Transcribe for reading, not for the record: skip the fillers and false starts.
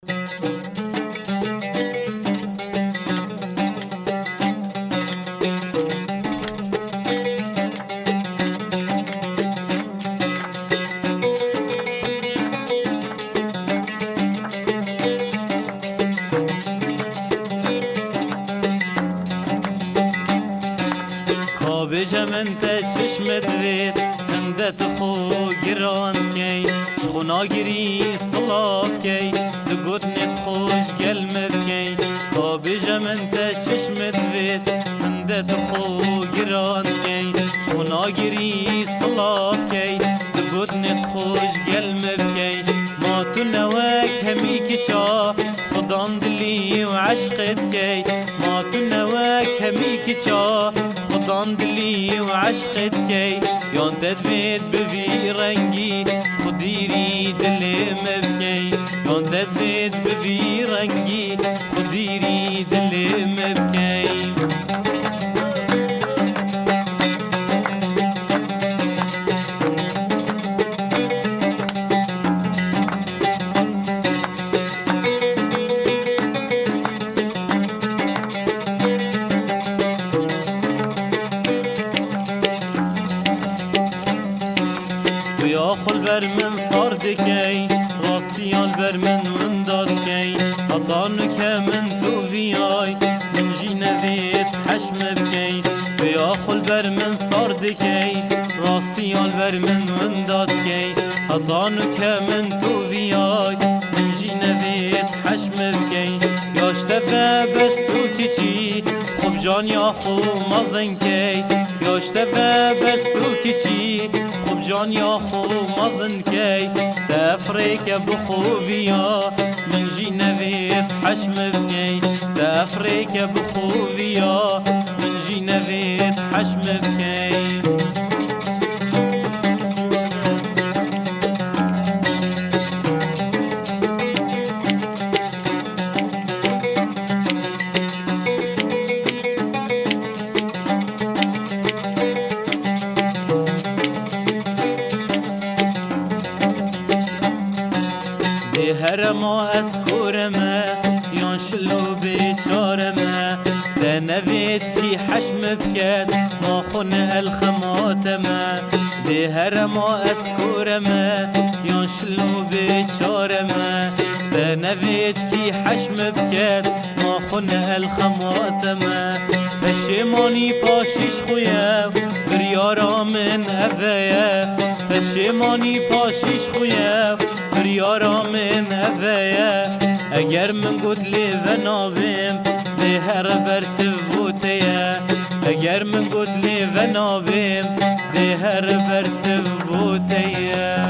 بجم انت چشمت وید هندت خو گران کی شخونا گری صلاف کی دگوتنت خوش گلمت کی بجم انت چشمت وید هندت خو گران کی شخونا گری صلاف کی دگوتنت خوش گلمت کی ما تو نواک همی کچا خدان دلی و عشقت کی ما تو نواک همی کچا خدان دلی و عشقت کی یان تدفید بوی رنگی خودیری دلی مبکی یان تدفید بوی رنگی خودیری دلی مبکی بیا خل بر من صار دکی راستیان بر من ونداد کی اطانو که من تو ویای من جی نوید حشم بکی بیا خل بر من صار دکی راستیان بر من ونداد کی اطانو که من تو ویای من جی نوید حشم بکی یاشته بستو کچی خوب جان یا خوب مزن کی یاشته بستو کچی خوب جان یا خوب مزن کی تفریک بخوبیا من جی نوید حشم بکی تفریک بخوبیا من جی نوید حشم بکی هر ما از کورمه یان شلو بیچارمه ده نوید کی حشم بکد ما خون الخماتمه ده هر ما از کورمه یان شلو بیچارمه ده نوید کی حشم بکد ما خون الخماتمه پشیمانی پاشیش خویم بریارا من اوه پشیمانی پاشیش خویم بریارا من اوه اگر من گود لی و نابیم ده هر برسو بوتیه اگر من گود لی و نابیم ده هر برسو بوتیه